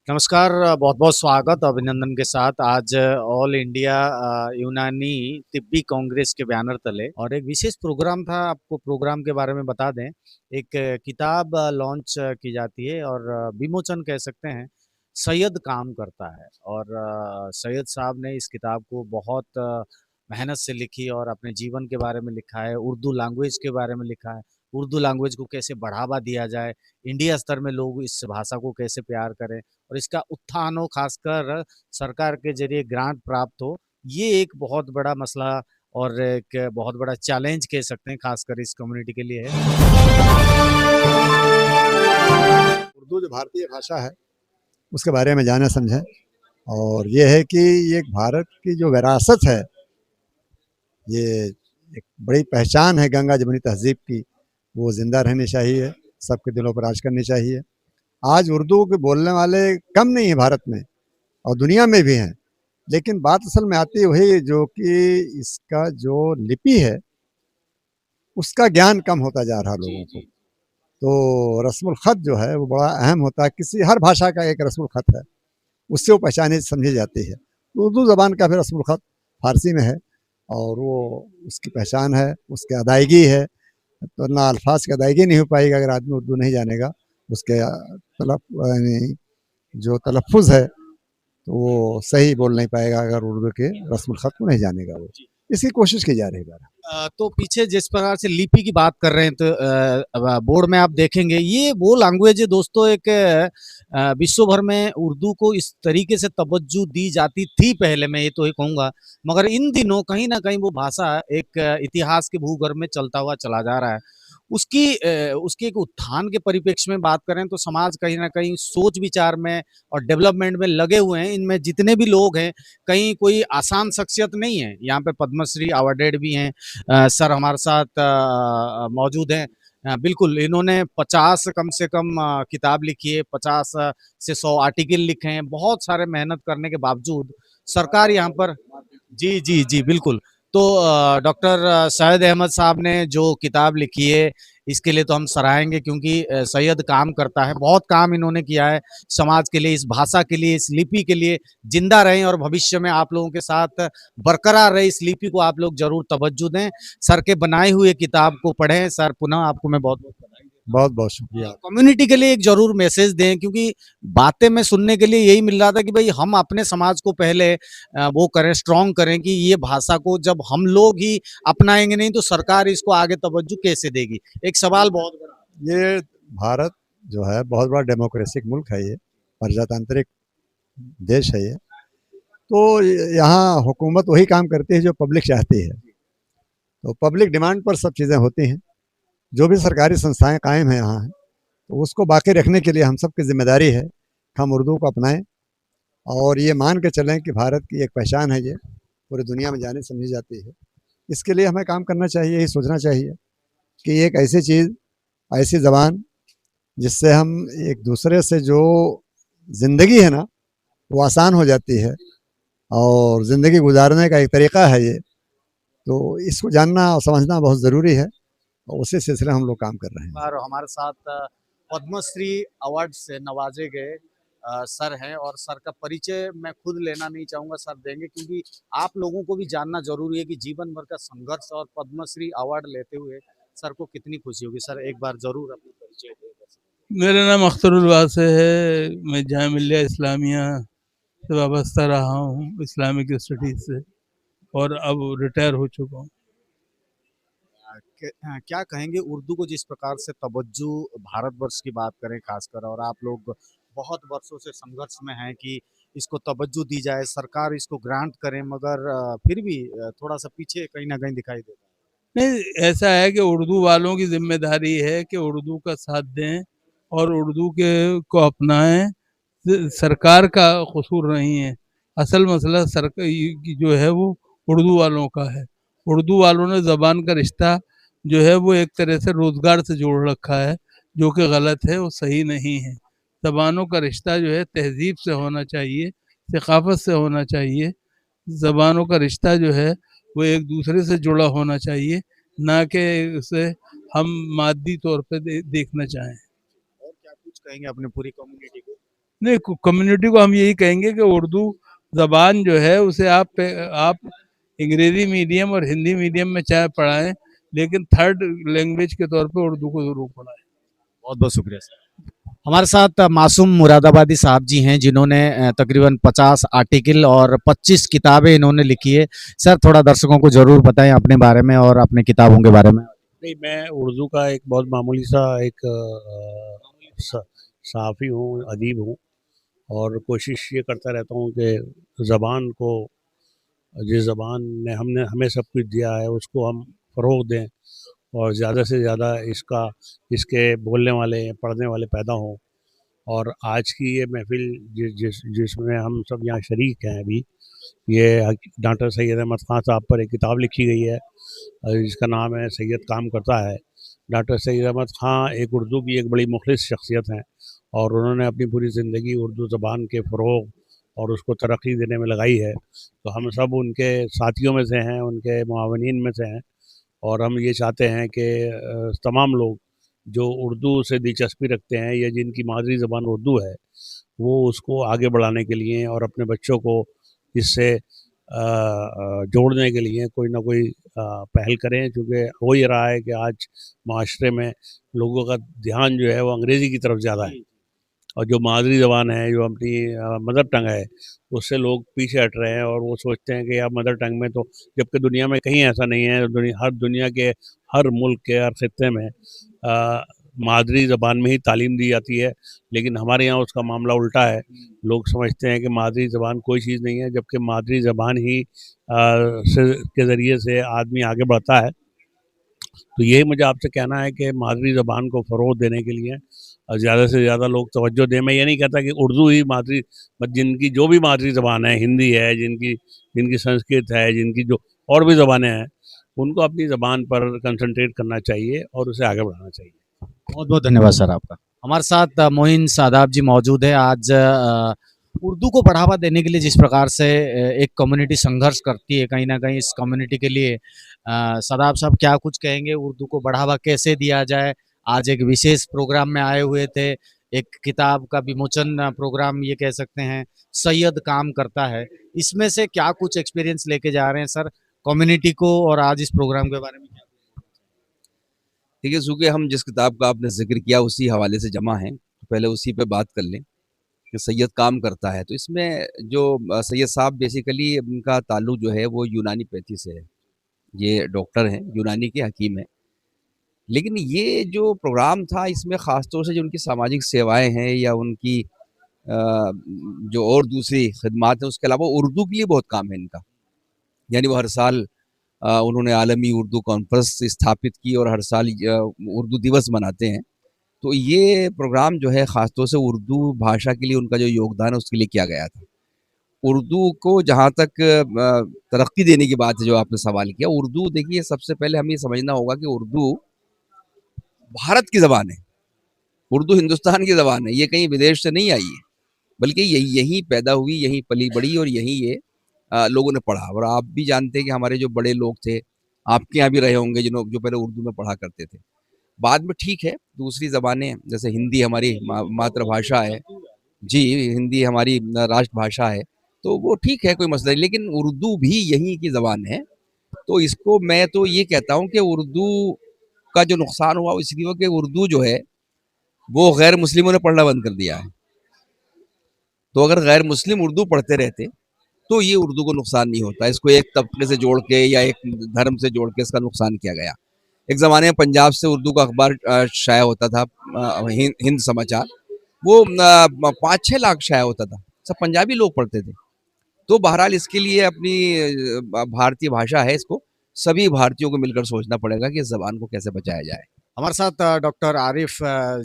नमस्कार, बहुत-बहुत स्वागत अभिनंदन के साथ आज ऑल इंडिया यूनानी तिब्बी कांग्रेस के बैनर तले और एक विशेष प्रोग्राम था। आपको प्रोग्राम के बारे में बता दें, एक किताब लॉन्च की जाती है और विमोचन कह सकते हैं, सैयद काम करता है और सैयद साहब ने इस किताब को बहुत मेहनत से लिखी और अपने जीवन के बारे में लिखा है, उर्दू लैंग्वेज के बारे में लिखा है, उर्दू लैंग्वेज को कैसे बढ़ावा दिया जाए, इंडिया स्तर में लोग इस भाषा को कैसे प्यार करें और इसका उत्थान हो, खासकर सरकार के ज़रिए ग्रांट प्राप्त हो, ये एक बहुत बड़ा मसला और एक बहुत बड़ा चैलेंज कह सकते हैं, खासकर इस कम्युनिटी के लिए है। उर्दू जो भारतीय भाषा है उसके बारे में जाने समझें और ये है कि ये एक भारत की जो विरासत है, ये एक बड़ी पहचान है गंगा जमुनी तहज़ीब की, वो ज़िंदा रहनी चाहिए, सबके दिलों पर राज करनी चाहिए। आज उर्दू के बोलने वाले कम नहीं हैं भारत में और दुनिया में भी हैं, लेकिन बात असल में आती है वही जो कि इसका जो लिपि है उसका ज्ञान कम होता जा रहा लोगों को। तो रस्मुल ख़त जो है वो बड़ा अहम होता है, किसी हर भाषा का एक रस्मुल ख़त है, उससे वो पहचानी समझी जाती है। तो उर्दू ज़बान का भी रस्मुल ख़त फ़ारसी में है और वो उसकी पहचान है, उसकी अदायगी है। तो ना अल्फाज की अदायगी नहीं हो पाएगी अगर आदमी उर्दू नहीं जानेगा, उसके यानी जो तलफ़ुज़ है तो वो सही बोल नहीं पाएगा अगर उर्दू के रस्मुल ख़त को नहीं जानेगा वो। इसकी कोशिश की जा रही है बहरहाल। तो पीछे जिस प्रकार से लिपि की बात कर रहे हैं तो बोर्ड में आप देखेंगे ये वो लैंग्वेज है दोस्तों एक विश्व भर में उर्दू को इस तरीके से तवज्जो दी जाती थी पहले, मैं ये तो ये कहूँगा, मगर इन दिनों कहीं न कहीं वो भाषा एक इतिहास के भूगर्भ में चलता हुआ चला जा रहा है। उसकी एक उत्थान के परिप्रेक्ष्य में बात करें तो समाज कहीं न कहीं सोच विचार में और डेवलपमेंट में लगे हुए हैं। इनमें जितने भी लोग हैं, कहीं कोई आसान शख्सियत नहीं है। यहाँ पे पद्मश्री अवार्डेड भी हैं। सर हमारे साथ मौजूद हैं। बिल्कुल, इन्होंने 50 कम से कम किताब लिखी है, 50 से 100 आर्टिकल लिखे हैं। बहुत सारे मेहनत करने के बावजूद सरकार यहाँ पर जी, जी, जी, बिल्कुल। तो डॉक्टर सैयद अहमद साहब ने जो किताब लिखी है, इसके लिए तो हम सराहेंगे क्योंकि सैयद काम करता है, बहुत काम इन्होंने किया है समाज के लिए, इस भाषा के लिए, इस लिपि के लिए। ज़िंदा रहें और भविष्य में आप लोगों के साथ बरकरार रहे, इस लिपि को आप लोग ज़रूर तवज्जो दें। सर के बनाए हुए किताब को पढ़ें। सर, पुनः आपको मैं बहुत-बहुत बधाई देता हूँ। बहुत बहुत शुक्रिया। कम्युनिटी के लिए एक ज़रूर मैसेज दें क्योंकि बातें में सुनने के लिए यही मिल रहा था कि भई हम अपने समाज को पहले वो करें, स्ट्रॉन्ग करें कि ये भाषा को जब हम लोग ही अपनाएँगे नहीं तो सरकार इसको आगे तवज्जो कैसे देगी? एक सवाल बहुत बड़ा। ये भारत जो है बहुत बड़ा डेमोक्रेटिक मुल्क है, ये प्रजातांत्रिक देश है ये। तो यहाँ हुकूमत वही काम करती है जो पब्लिक चाहती है, तो पब्लिक डिमांड पर सब चीज़ें होती हैं। जो भी सरकारी संस्थाएं कायम हैं यहाँ, तो उसको बाकी रखने के लिए हम सब की जिम्मेदारी है कि हम उर्दू को अपनाएं और ये मान के चलें कि भारत की एक पहचान है, ये पूरी दुनिया में जानी समझी जाती है। इसके लिए हमें काम करना चाहिए, यही सोचना चाहिए कि एक ऐसी चीज़, ऐसी ज़बान जिससे हम एक दूसरे से जो ज़िंदगी है ना वो आसान हो जाती है और ज़िंदगी गुजारने का एक तरीक़ा है ये। तो इसको जानना और समझना बहुत ज़रूरी है और उसी सिलसिले में हम लोग काम कर रहे हैं। बार हमारे साथ पद्मश्री अवार्ड से नवाजे गए सर हैं और सर का परिचय मैं खुद लेना नहीं चाहूँगा, सर देंगे क्योंकि आप लोगों को भी जानना ज़रूरी है कि जीवन भर का संघर्ष और पद्मश्री अवार्ड लेते हुए सर को कितनी खुशी होगी। सर एक बार ज़रूर अपना परिचय दें। मेरा नाम अख्तरुल वासे है। मैं जामिया मिल्लिया इस्लामिया से वाबस्ता रहा हूँ, इस्लामिक स्टडीज़ से, और अब रिटायर हो चुका हूँ। क्या कहेंगे उर्दू को जिस प्रकार से तवज्जो भारतवर्ष की बात करें खासकर और आप लोग बहुत वर्षों से संघर्ष में हैं कि इसको तवज्जो दी जाए, सरकार इसको ग्रांट करे मगर फिर भी थोड़ा सा पीछे कहीं ना कहीं दिखाई देता है। नहीं, ऐसा है कि उर्दू वालों की ज़िम्मेदारी है कि उर्दू का साथ दें और उर्दू के को अपनाएं। सरकार का कसूर नहीं है। असल मसला सरकार जो है वो उर्दू वालों का है। उर्दू वालों ने ज़बान का रिश्ता जो है वो एक तरह से रोज़गार से जोड़ रखा है, जो कि गलत है, वो सही नहीं है। ज़बानों का रिश्ता जो है तहज़ीब से होना चाहिए, सक़ाफ़त से होना चाहिए। ज़बानों का रिश्ता जो है वो एक दूसरे से जुड़ा होना चाहिए, ना कि उसे हम मादी तौर पे देखना चाहें। और क्या कुछ कहेंगे अपने पूरी कम्युनिटी को? नहीं, कम्युनिटी को हम यही कहेंगे कि उर्दू ज़बान जो है उसे आप अंग्रेज़ी मीडियम और हिंदी मीडियम में चाहे पढ़ाएँ, लेकिन थर्ड लैंग्वेज के तौर पे उर्दू को ज़रूर पढ़ाएँ। बहुत-बहुत शुक्रिया सर। हमारे साथ मासूम मुरादाबादी साहब जी हैं जिन्होंने तकरीबन 50 आर्टिकल और 25 किताबें इन्होंने लिखी है। सर थोड़ा दर्शकों को ज़रूर बताएँ अपने बारे में और अपने किताबों के बारे में। नहीं, मैं उर्दू का एक बहुत मामूली सा एक सहाफ़ी हूँ, अदीब हूँ और कोशिश ये करता रहता हूँ कि ज़बान को, जिस ज़बान ने हमने हमें सब कुछ दिया है उसको हम फ़रोग़ दें और ज़्यादा से ज़्यादा इसके बोलने वाले, पढ़ने वाले पैदा हों। और आज की ये महफ़िल जिसमें हम सब यहाँ शरीक हैं अभी, ये डॉक्टर सैयद अहमद ख़ान साहब पर एक किताब लिखी गई है जिसका नाम है सैयद काम करता है। डॉक्टर सैयद अहमद ख़ान एक उर्दू की एक बड़ी मुख़लिस शख्सियत हैं और उन्होंने अपनी पूरी ज़िंदगी उर्दू ज़बान के फ़रोग़ और उसको तरक्की देने में लगाई है। तो हम सब उनके साथियों में से हैं, उनके मुआवनीन में से हैं और हम ये चाहते हैं कि तमाम लोग जो उर्दू से दिलचस्पी रखते हैं या जिनकी मादरी ज़बान उर्दू है, वो उसको आगे बढ़ाने के लिए और अपने बच्चों को इससे जोड़ने के लिए कोई ना कोई पहल करें, क्योंकि हो ये रहा है कि आज माशरे में लोगों का ध्यान जो है वो अंग्रेज़ी की तरफ ज़्यादा है और जो मादरी ज़बान है, जो अपनी मदर टंग है, उससे लोग पीछे हट रहे हैं और वो सोचते हैं कि यार मदर टंग में तो, जबकि दुनिया में कहीं ऐसा नहीं है। दुनिया के हर मुल्क के हर खित्ते में मादरी ज़बान में ही तालीम दी जाती है, लेकिन हमारे यहाँ उसका मामला उल्टा है। लोग समझते हैं कि मादरी ज़बान कोई चीज़ नहीं है, जबकि मादरी ज़बान ही के ज़रिए से आदमी आगे बढ़ता है। तो यही मुझे आपसे कहना है कि मादरी ज़बान को फ़रोग़ देने के लिए ज़्यादा से ज़्यादा लोग तवज्जो दें। मैं ये नहीं कहता कि उर्दू ही मादरी, जिनकी जो भी मादरी ज़बान है, हिंदी है, जिनकी संस्कृत है, जिनकी जो और भी ज़बानें हैं, उनको अपनी ज़बान पर कंसंट्रेट करना चाहिए और उसे आगे बढ़ाना चाहिए। बहुत-बहुत धन्यवाद सर आपका। हमारे साथ मोइन सादाब जी मौजूद हैं। आज उर्दू को बढ़ावा देने के लिए जिस प्रकार से एक कम्युनिटी संघर्ष करती है, कहीं न कहीं इस कम्युनिटी के लिए सादाब साहब क्या कुछ कहेंगे? उर्दू को बढ़ावा कैसे दिया जाए? आज एक विशेष प्रोग्राम में आए हुए थे, एक किताब का विमोचन प्रोग्राम ये कह सकते हैं, सैयद काम करता है। इसमें से क्या कुछ एक्सपीरियंस लेके जा रहे हैं सर कम्युनिटी को और आज इस प्रोग्राम के बारे में क्या? देखिए, चूँकि हम जिस किताब का आपने ज़िक्र किया उसी हवाले से जमा हैं, तो पहले उसी पे बात कर लें कि सैयद काम करता है। तो इसमें जो सैयद साहब बेसिकली उनका ताल्लुक जो है वो यूनानी पैथी से है। ये डॉक्टर हैं, यूनानी के हकीम हैं। लेकिन ये जो प्रोग्राम था इसमें ख़ास तौर से जो उनकी सामाजिक सेवाएँ हैं या उनकी जो और दूसरी खिदमात हैं उसके अलावा उर्दू के लिए बहुत काम है इनका। यानी वो हर साल उन्होंने आलमी उर्दू कॉन्फ्रेंस स्थापित की और हर साल उर्दू दिवस मनाते हैं। तो ये प्रोग्राम जो है ख़ास तौर से उर्दू भाषा के लिए उनका जो योगदान है उसके लिए किया गया था। उर्दू को जहाँ तक तरक्की देने की बात है जो आपने सवाल किया, उर्दू देखिए सबसे पहले हमें ये समझना होगा कि उर्दू भारत की ज़बान है। उर्दू हिंदुस्तान की ज़बान है, ये कहीं विदेश से नहीं आई है, बल्कि यहीं पैदा हुई, यहीं पली-बड़ी और यहीं ये लोगों ने पढ़ा। और आप भी जानते हैं कि हमारे जो बड़े लोग थे, आपके यहाँ भी रहे होंगे जो पहले उर्दू में पढ़ा करते थे। बाद में ठीक है, दूसरी ज़बानें जैसे हिंदी हमारी मातृभाषा है। जी, हिंदी हमारी राष्ट्रभाषा है, तो वो ठीक है, कोई मसला नहीं, लेकिन उर्दू भी यहीं की ज़बान है। तो इसको मैं तो ये कहता हूँ कि उर्दू का जो नुकसान हुआ वो इसलिए हुआ कि उर्दू जो है, वो गैर मुस्लिमों ने पढ़ना बंद कर दिया है। तो अगर गैर मुस्लिम उर्दू पढ़ते रहते, तो ये उर्दू को नुकसान नहीं होता। इसको एक तबके से जोड़ के या एक धर्म से जोड़ के इसका नुकसान किया गया। एक ज़माने में पंजाब से उर्दू का अखबार शाया होता था, हिंद समाचार। वो 5-6 लाख शाया होता था, सब पंजाबी लोग पढ़ते थे। तो बहरहाल इसके लिए अपनी भारतीय भाषा है, इसको सभी भारतीयों को मिलकर सोचना पड़ेगा कि इस ज़बान को कैसे बचाया जाए। हमारे साथ डॉक्टर आरिफ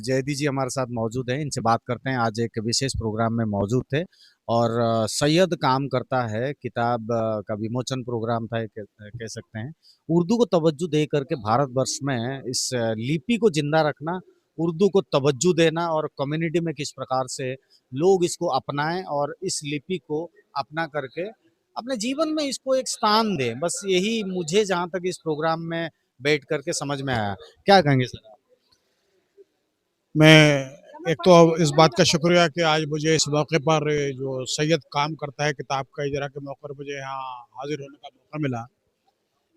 जैदी जी हमारे साथ मौजूद हैं, इनसे बात करते हैं। आज एक विशेष प्रोग्राम में मौजूद थे और सैयद काम करता है किताब का विमोचन प्रोग्राम था, कह सकते हैं। उर्दू को तवज्जो दे करके भारतवर्ष में इस लिपि को जिंदा रखना, उर्दू को तवज्जो देना और कम्युनिटी में किस प्रकार से लोग इसको अपनाएं और इस लिपि को अपना करके अपने जीवन में इसको एक स्थान दें। बस यही मुझे जहाँ तक इस प्रोग्राम में बैठ करके समझ में आया। क्या कहेंगे सर आप? मैं एक तो इस बात का शुक्रिया कि आज मुझे इस मौके पर जो सैयद काम करता है किताब का इजरा के मौके पर मुझे यहाँ हाजिर होने का मौका मिला।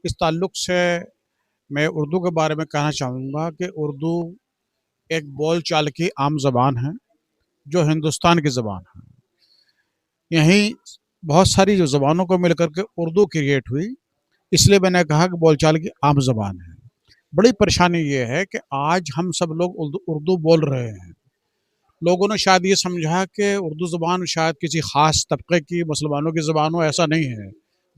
इस ताल्लुक से मैं उर्दू के बारे में कहना चाहूँगा कि उर्दू एक बोल चाल की आम ज़बान है जो हिंदुस्तान की ज़बान है। यहीं बहुत सारी जो ज़बानों को मिलकर के उर्दू क्रिएट हुई, इसलिए मैंने कहा कि बोलचाल की आम ज़बान है। बड़ी परेशानी ये है कि आज हम सब लोग उर्दू बोल रहे हैं। लोगों ने शायद ये समझा कि उर्दू ज़बान शायद किसी ख़ास तबके की मुसलमानों की ज़बान हो, ऐसा नहीं है।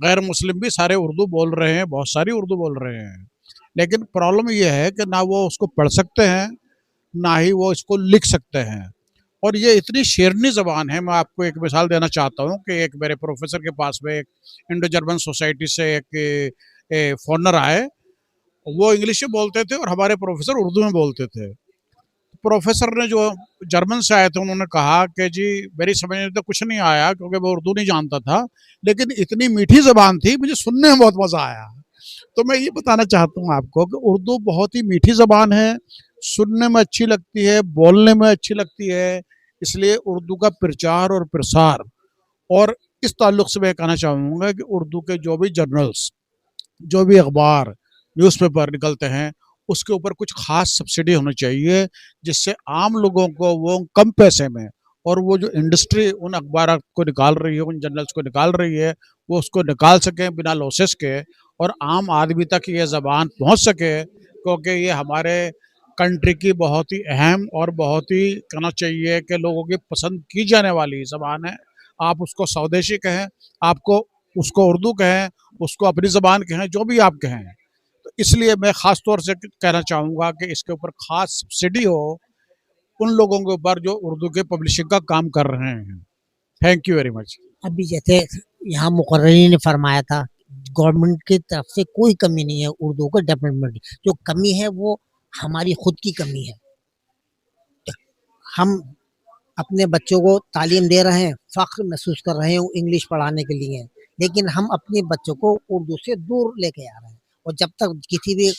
गैर मुस्लिम भी सारे उर्दू बोल रहे हैं, बहुत सारी उर्दू बोल रहे हैं। लेकिन प्रॉब्लम ये है कि ना वो उसको पढ़ सकते हैं, ना ही वो इसको लिख सकते हैं। और ये इतनी शेरनी ज़बान है, मैं आपको एक मिसाल देना चाहता हूँ कि एक मेरे प्रोफ़ेसर के पास में एक इंडो जर्मन सोसाइटी से एक फ़ॉरेनर आए, वो इंग्लिश में बोलते थे और हमारे प्रोफ़ेसर उर्दू में बोलते थे। प्रोफ़ेसर ने जो जर्मन से आए थे उन्होंने कहा कि जी मेरी समझ में तो कुछ नहीं आया क्योंकि मैं उर्दू नहीं जानता था, लेकिन इतनी मीठी ज़बान थी, मुझे सुनने में बहुत मज़ा आया। तो मैं ये बताना चाहता हूँ आपको कि उर्दू बहुत ही मीठी ज़बान है, सुनने में अच्छी लगती है, बोलने में अच्छी लगती है, इसलिए उर्दू का प्रचार और प्रसार। और इस ताल्लुक से मैं कहना चाहूँगा कि उर्दू के जो भी जर्नल्स, जो भी अखबार, न्यूज़पेपर निकलते हैं, उसके ऊपर कुछ ख़ास सब्सिडी होनी चाहिए, जिससे आम लोगों को वो कम पैसे में, और वो जो इंडस्ट्री उन अखबार को निकाल रही है, उन जर्नल्स को निकाल रही है, वो उसको निकाल सकें बिना लॉसेस के, और आम आदमी तक ये ज़बान पहुँच सके, क्योंकि ये हमारे कंट्री की बहुत ही अहम और बहुत ही कहना चाहिए कि लोगों की पसंद की जाने वाली ज़बान है। आप उसको स्वदेशी कहें, आपको उसको उर्दू कहें, उसको अपनी ज़बान कहें, जो भी आप कहें। तो इसलिए मैं ख़ास तौर से कहना चाहूँगा कि इसके ऊपर ख़ास सब्सिडी हो उन लोगों के ऊपर जो उर्दू के पब्लिशिंग का काम कर रहे हैं। Thank you very much. अभी जैसे यहाँ मुकर्रिरीन ने फरमाया था, गवर्नमेंट की तरफ से कोई कमी नहीं है उर्दू को डेवलपमेंट, जो कमी है वो हमारी खुद की कमी है। हम अपने बच्चों को तालीम दे रहे हैं, फ़ख्र महसूस कर रहे हैं इंग्लिश पढ़ाने के लिए, लेकिन हम अपने बच्चों को उर्दू से दूर लेके आ रहे हैं। और जब तक किसी भी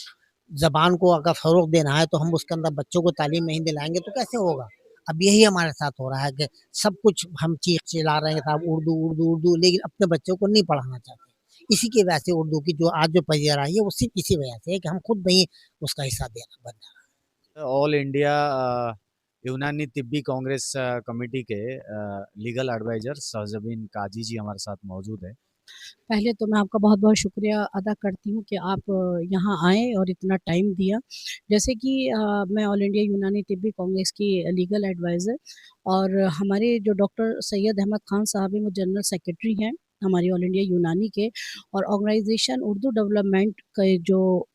ज़बान को अगर फ़रोग़ देना है तो हम उसके अंदर बच्चों को तालीम नहीं दिलाएँगे तो कैसे होगा? अब यही हमारे साथ हो रहा है कि सब कुछ हम चीख चिल्ला रहे हैं साहब उर्दू, उर्दू, उर्दू, लेकिन अपने बच्चों को नहीं पढ़ाना चाहते। इसी की वजह से उर्दू की जो आज जो पय्या रही है वो सिर्फ़ इसी वजह से है कि हम खुद नहीं उसका हिस्सा बन जा रहा। ऑल इंडिया यूनानी तिब्बी कांग्रेस कमेटी के लीगल एडवाइजर सहजबीन काजी जी हमारे साथ मौजूद है। पहले तो मैं आपका बहुत-बहुत शुक्रिया अदा करती हूँ कि आप यहाँ आए और इतना टाइम दिया। जैसे कि मैं ऑल इंडिया यूनानी तिब्बी कांग्रेस की लीगल एडवाइज़र, और हमारे जो डॉक्टर सैयद अहमद खान साहब हैं वो जनरल सेक्रेटरी हैं हमारी ऑल इंडिया यूनानी के, और ऑर्गेनाइज़ेशन उर्दू डेवलपमेंट के जो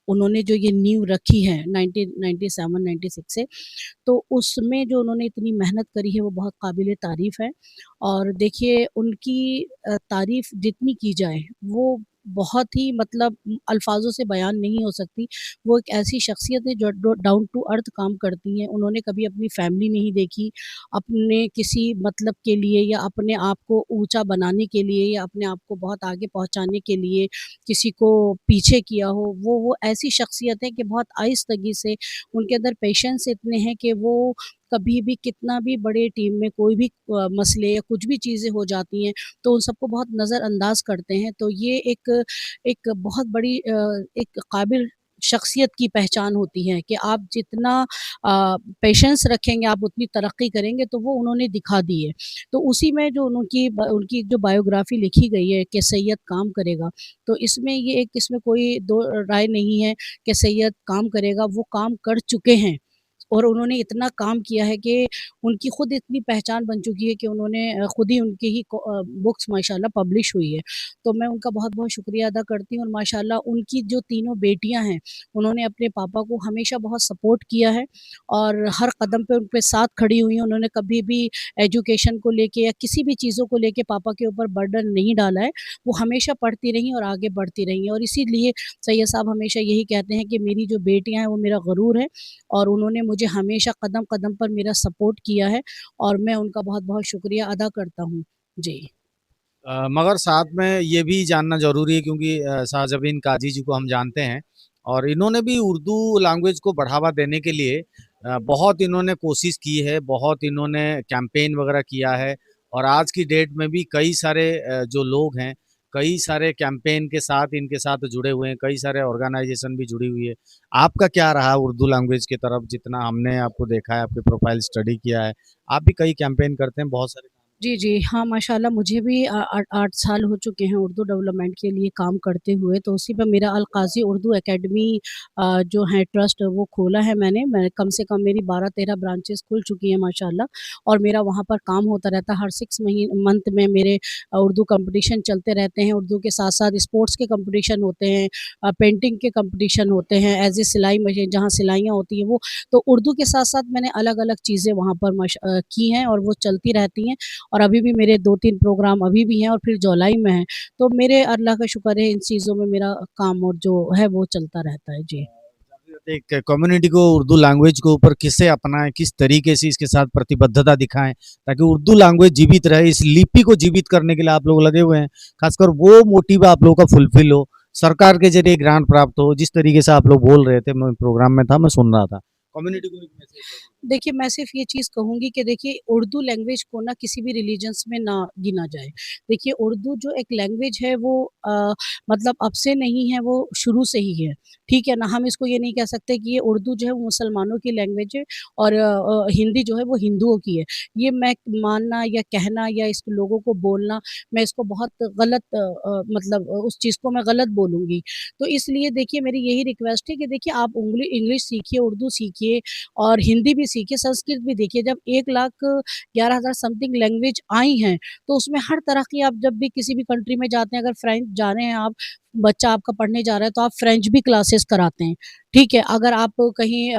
उन्होंने जो ये नींव रखी है 1997-96 से, तो उसमें जो उन्होंने इतनी मेहनत करी है वो बहुत काबिल तारीफ़ है। और देखिए उनकी तारीफ़ जितनी की जाए वो बहुत ही मतलब अल्फ़ाज़ों से बयान नहीं हो सकती। वो एक ऐसी शख़्सियत है जो डाउन टू अर्थ काम करती हैं। उन्होंने कभी अपनी फ़ैमिली नहीं देखी, अपने किसी मतलब के लिए या अपने आप को ऊँचा बनाने के लिए या अपने आप को बहुत आगे पहुँचाने के लिए किसी को पीछे किया हो। वो ऐसी शख़्सियत है कि बहुत आहिस्तगी से, उनके अंदर पेशेंस इतने हैं कि वो कभी भी कितना भी बड़े टीम में कोई भी मसले या कुछ भी चीज़ें हो जाती हैं, तो उन सबको बहुत नज़रअंदाज करते हैं। तो ये एक एक बहुत बड़ी एक काबिल शख्सियत की पहचान होती है कि आप जितना पेशेंस रखेंगे, आप उतनी तरक्की करेंगे, तो वो उन्होंने दिखा दी है। तो उसी में जो उनकी जो बायोग्राफ़ी लिखी गई है कि सैयद काम करेगा, तो इसमें ये एक इसमें कोई दो राय नहीं है कि सैयद काम करेगा, वो काम कर चुके हैं। और उन्होंने इतना काम किया है कि उनकी खुद इतनी पहचान बन चुकी है कि उन्होंने खुद ही उनकी ही बुक्स माशाल्लाह पब्लिश हुई है। तो मैं उनका बहुत-बहुत शुक्रिया अदा करती हूँ, और माशाल्लाह उनकी जो तीनों बेटियाँ हैं, उन्होंने अपने पापा को हमेशा बहुत सपोर्ट किया है और हर कदम पे उनके साथ खड़ी हुई हैं। उन्होंने कभी भी एजुकेशन को लेके या किसी भी चीज़ों को लेके पापा के ऊपर बर्डन नहीं डाला है। वो हमेशा पढ़ती रहीं और आगे बढ़ती रही हैं, और इसीलिए सैयद साहब हमेशा यही कहते हैं कि मेरी जो बेटियाँ हैं वो मेरा गुरूर है, और उन्होंने मुझे हमेशा कदम-कदम पर मेरा सपोर्ट किया है, और मैं उनका बहुत-बहुत शुक्रिया अदा करता हूँ। जी। मगर साथ में ये भी जानना ज़रूरी है क्योंकि शाहज़बीन काजी जी को हम जानते हैं और इन्होंने भी उर्दू लैंग्वेज को बढ़ावा देने के लिए बहुत इन्होंने कोशिश की है, बहुत इन्होंने कैंपेन वगैरह किया है और आज की डेट में भी कई सारे जो लोग हैं, कई सारे कैंपेन के साथ इनके साथ जुड़े हुए हैं, कई सारे ऑर्गेनाइजेशन भी जुड़ी हुई है। आपका क्या रहा उर्दू लैंग्वेज की तरफ, जितना हमने आपको देखा है, आपकी प्रोफाइल स्टडी किया है, आप भी कई कैंपेन करते हैं, बहुत सारे जी, जी। हाँ, माशाल्लाह मुझे भी 8 साल हो चुके हैं उर्दू डेवलपमेंट के लिए काम करते हुए, तो उसी पे मेरा अल-क़ाज़ी उर्दू अकेडमी जो है ट्रस्ट वो खोला है मैंने। मैं कम से कम मेरी 12-13 ब्रांचेज़ खुल चुकी हैं माशाल्लाह और मेरा वहाँ पर काम होता रहता है। हर 6 मंथ में मेरे उर्दू कॉम्पिटिशन चलते रहते हैं। उर्दू के साथ-साथ स्पोर्ट्स के कॉम्पिटिशन होते हैं, पेंटिंग के कॉम्पिटिशन होते हैं, ऐज़ ए सिलाई मशीन जहाँ सिलाइयाँ होती हैं वो। तो उर्दू के साथ-साथ मैंने अलग-अलग चीज़ें वहाँ पर की हैं और वो चलती रहती हैं। और अभी भी मेरे 2-3 प्रोग्राम अभी भी हैं और फिर जुलाई में हैं। तो मेरे अल्लाह का शुक्र है इन चीज़ों में मेरा काम और जो है वो चलता रहता है। जी। एक कम्युनिटी को उर्दू लैंग्वेज के ऊपर किससे अपनाएं, किस तरीके से इसके साथ प्रतिबद्धता दिखाएं ताकि उर्दू लैंग्वेज जीवित रहे, इस लिपि को जीवित करने के लिए आप लोग लगे हुए हैं। खासकर वो मोटिव आप लोगों का फुलफिल हो, सरकार के जरिए ग्रांट प्राप्त हो, जिस तरीके से आप लोग बोल रहे थे, मैं प्रोग्राम में था, मैं सुन रहा था। कम्युनिटी को एक मैसेज देखिए, मैं सिर्फ़ ये चीज़ कहूँगी कि देखिए उर्दू लैंग्वेज को ना किसी भी रिलीजन्स में ना गिना जाए। देखिए उर्दू जो एक लैंग्वेज है वो मतलब अब से नहीं है, वो शुरू से ही है, ठीक है ना? हम इसको ये नहीं कह सकते कि ये उर्दू जो है वो मुसलमानों की लैंग्वेज है और हिंदी जो है वो हिंदुओं की है। ये मैं मानना या कहना या इस लोगों को बोलना, मैं इसको बहुत गलत मतलब उस चीज़ को मैं गलत बोलूँगी। तो इसलिए देखिए मेरी यही रिक्वेस्ट है कि देखिए आप इंग्लिश सीखिए, उर्दू सीखिए और हिंदी भी सीखिए, संस्कृत भी देखिए। जब 1,11,000 समथिंग लैंग्वेज आई हैं, तो उसमें हर तरह की आप जब भी किसी भी कंट्री में जाते हैं, अगर फ्रेंच जा रहे हैं आप, बच्चा आपका पढ़ने जा रहा है, तो आप फ्रेंच भी क्लासेस कराते हैं, ठीक है? अगर आप कहीं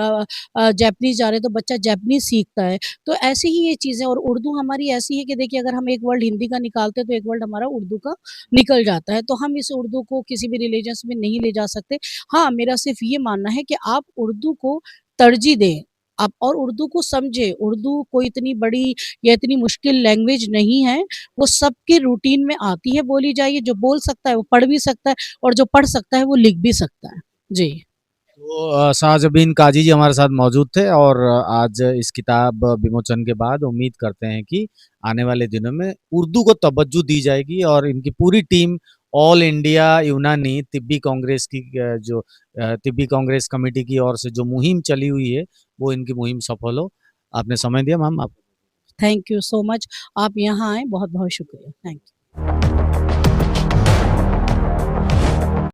जापानीज़ जा रहे हैं, तो बच्चा जापानीज़ सीखता है। तो ऐसे ही ये चीज़ें और उर्दू हमारी ऐसी है कि देखिए अगर हम एक वर्ड हिंदी का निकालते हैं, तो एक वर्ड हमारा उर्दू का निकल जाता है। तो हम इस उर्दू को किसी भी रिलीजन्स में नहीं ले जा सकते। हाँ, मेरा सिर्फ़ ये मानना है कि आप उर्दू को तरजीह दें। आप और उर्दू को समझें, उर्दू कोई इतनी बड़ी या इतनी मुश्किल लैंग्वेज नहीं है, वो सबके रूटीन में आती है, बोली जाइए, जो बोल सकता है वो पढ़ भी सकता है और जो पढ़ सकता है वो लिख भी सकता है। जी। तो शाहज़बीन काजी जी हमारे साथ मौजूद थे और आज इस किताब विमोचन के बाद उम्मीद करते हैं कि आने वाले दिनों में उर्दू को तवज्जो दी जाएगी और इनकी पूरी टीम ऑल इंडिया यूनानी तिब्बी कांग्रेस की तिब्बी कांग्रेस कमेटी की ओर से जो मुहिम चली हुई है, वो इनकी मुहिम सफल हो। आपने समय दिया मैम, आप थैंक यू सो मच। आप यहाँ आएँ, बहुत-बहुत शुक्रिया। Thank you.